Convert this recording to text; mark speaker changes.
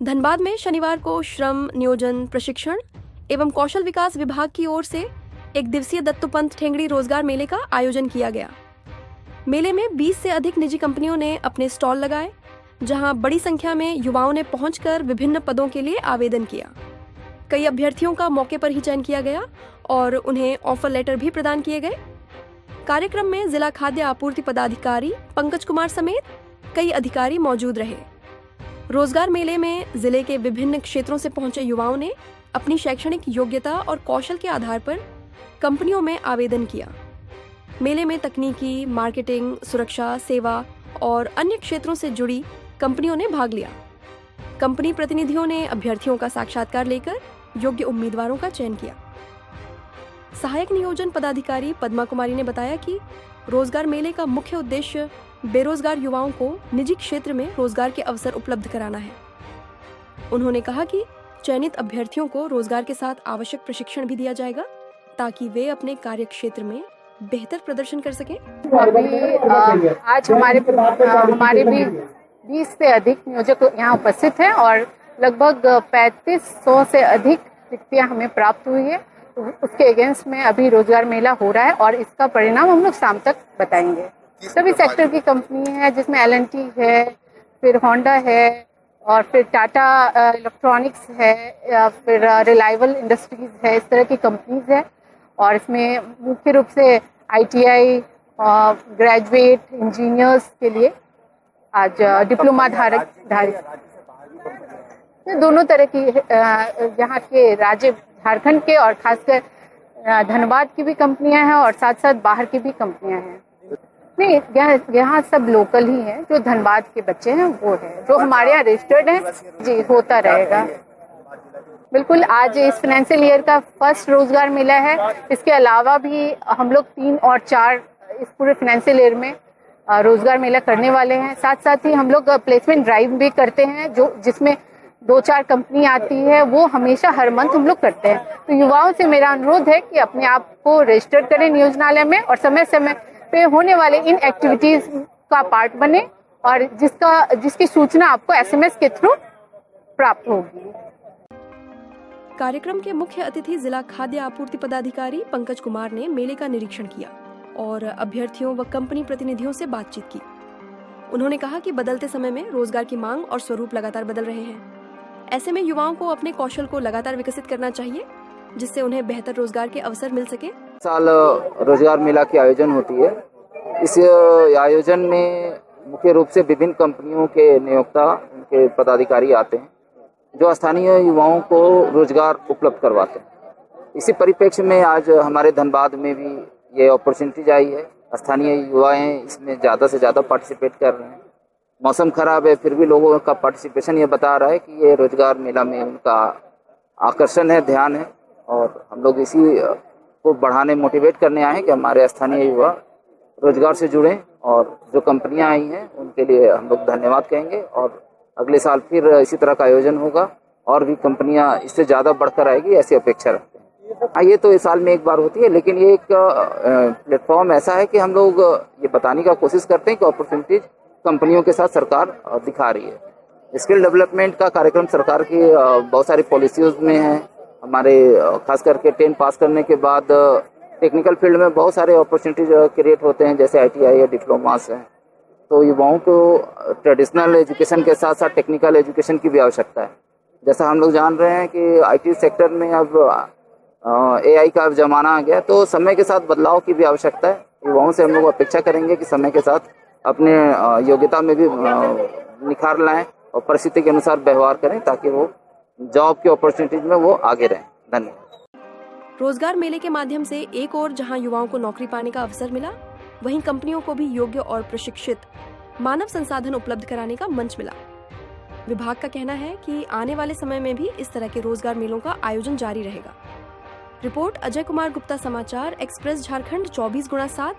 Speaker 1: धनबाद में शनिवार को श्रम नियोजन प्रशिक्षण एवं कौशल विकास विभाग की ओर से एक दिवसीय दत्तोपंत ठेंगड़ी रोजगार मेले का आयोजन किया गया। मेले में 20 से अधिक निजी कंपनियों ने अपने स्टॉल लगाए, जहां बड़ी संख्या में युवाओं ने पहुंचकर विभिन्न पदों के लिए आवेदन किया। कई अभ्यर्थियों का मौके पर ही चयन किया गया और उन्हें ऑफर लेटर भी प्रदान किए गए। कार्यक्रम में जिला खाद्य आपूर्ति पदाधिकारी पंकज कुमार समेत कई अधिकारी मौजूद रहे। रोजगार मेले में जिले के विभिन्न क्षेत्रों से पहुंचे युवाओं ने अपनी शैक्षणिक योग्यता और कौशल के आधार पर कंपनियों में आवेदन किया। मेले में तकनीकी, मार्केटिंग, सुरक्षा, सेवा और अन्य क्षेत्रों से जुड़ी कंपनियों ने भाग लिया। कंपनी प्रतिनिधियों ने अभ्यर्थियों का साक्षात्कार लेकर योग्य उम्मीदवारों का चयन किया। सहायक नियोजन पदाधिकारी पद्मा कुमारी ने बताया कि रोजगार मेले का मुख्य उद्देश्य बेरोजगार युवाओं को निजी क्षेत्र में रोजगार के अवसर उपलब्ध कराना है। उन्होंने कहा कि चयनित अभ्यर्थियों को रोजगार के साथ आवश्यक प्रशिक्षण भी दिया जाएगा ताकि वे अपने कार्य क्षेत्र में बेहतर प्रदर्शन कर सकें।
Speaker 2: आज हमारे भी 20 से अधिक नियोजक यहाँ उपस्थित हैं और लगभग 3500 से अधिक रिक्तियाँ हमें प्राप्त हुई है। तो उसके अगेंस्ट में अभी रोजगार मेला हो रहा है और इसका परिणाम हम लोग शाम तक बताएंगे। सभी सेक्टर की कंपनी है, जिसमें L&T है, फिर होंडा है और फिर टाटा इलेक्ट्रॉनिक्स है, फिर रिलायबल इंडस्ट्रीज है, इस तरह की कंपनीज है। और इसमें मुख्य रूप से ITI ग्रेजुएट इंजीनियर्स के लिए आज डिप्लोमा धारक दोनों तरह की यहाँ के राज्य झारखंड के और खासकर धनबाद की भी कंपनियां हैं और साथ साथ बाहर की भी कंपनियां हैं। नहीं, यहाँ सब लोकल ही हैं। जो धनबाद के बच्चे हैं वो है, जो हमारे यहाँ रजिस्टर्ड हैं। जी, होता रहेगा बिल्कुल। आज इस फाइनेंशियल ईयर का फर्स्ट रोजगार मेला है। इसके अलावा भी हम लोग 3 और 4 इस पूरे फाइनेंशियल ईयर में रोजगार मेला करने वाले हैं। साथ साथ ही हम लोग प्लेसमेंट ड्राइव भी करते हैं, जो जिसमें 2-4 कंपनी आती है, वो हमेशा हर मंथ हम लोग करते हैं। तो युवाओं से मेरा अनुरोध है कि अपने आप को रजिस्टर करें नियोजनालय में और समय समय पे होने वाले इन एक्टिविटीज का पार्ट बने और जिसकी सूचना आपको SMS के थ्रू प्राप्त होगी।
Speaker 1: कार्यक्रम के मुख्य अतिथि जिला खाद्य आपूर्ति पदाधिकारी पंकज कुमार ने मेले का निरीक्षण किया और अभ्यर्थियों व कंपनी प्रतिनिधियों से बातचीत की। उन्होंने कहा कि बदलते समय में रोजगार की मांग और स्वरूप लगातार बदल रहे हैं। ऐसे में युवाओं को अपने कौशल को लगातार विकसित करना चाहिए, जिससे उन्हें बेहतर रोजगार के अवसर मिल सके।
Speaker 3: साल रोजगार मेला की आयोजन होती है। इस आयोजन में मुख्य रूप से विभिन्न कंपनियों के नियोक्ता, उनके पदाधिकारी आते हैं, जो स्थानीय युवाओं को रोजगार उपलब्ध करवाते हैं। इसी परिप्रेक्ष्य में आज हमारे धनबाद में भी ये अपॉर्चुनिटीज आई है। स्थानीय युवाएं इसमें ज़्यादा से ज़्यादा पार्टिसिपेट कर रहे हैं। मौसम खराब है, फिर भी लोगों का पार्टिसिपेशन ये बता रहा है कि ये रोजगार मेला में उनका आकर्षण है, ध्यान है। और हम लोग इसी को बढ़ाने, मोटिवेट करने आए हैं कि हमारे स्थानीय युवा रोजगार से जुड़ें। और जो कंपनियां आई हैं उनके लिए हम लोग धन्यवाद कहेंगे और अगले साल फिर इसी तरह का आयोजन होगा और भी कंपनियां इससे ज़्यादा बढ़कर आएगी, ऐसी अपेक्षा रखते हैं। हाँ, ये तो इस साल में एक बार होती है, लेकिन ये एक प्लेटफॉर्म ऐसा है कि हम लोग ये बताने का कोशिश करते हैं कि अपॉर्चुनिटीज कंपनियों के साथ सरकार दिखा रही है। स्किल डेवलपमेंट का कार्यक्रम सरकार की बहुत सारी पॉलिसीज में है। हमारे खास करके 10 पास करने के बाद टेक्निकल फील्ड में बहुत सारे अपॉर्चुनिटीज क्रिएट होते हैं, जैसे ITI या डिप्लोमास हैं। तो युवाओं को ट्रेडिशनल एजुकेशन के साथ साथ टेक्निकल एजुकेशन की भी आवश्यकता है। जैसा हम लोग जान रहे हैं कि IT सेक्टर में अब AI का ज़माना आ गया, तो समय के साथ बदलाव की भी आवश्यकता है। युवाओं से हम लोग अपेक्षा करेंगे कि समय के साथ अपने योग्यता में भी निखार लाएं और परिस्थिति के अनुसार व्यवहार करें, ताकि वो जॉब की अपॉर्चुनिटीज में वो आगे रहें। धन्यवाद।
Speaker 1: रोजगार मेले के माध्यम से एक और जहां युवाओं को नौकरी पाने का अवसर मिला, वहीं कंपनियों को भी योग्य और प्रशिक्षित मानव संसाधन उपलब्ध कराने का मंच मिला। विभाग का कहना है कि आने वाले समय में भी इस तरह के रोजगार मेलों का आयोजन जारी रहेगा। रिपोर्ट अजय कुमार गुप्ता, समाचार एक्सप्रेस झारखंड 24x7।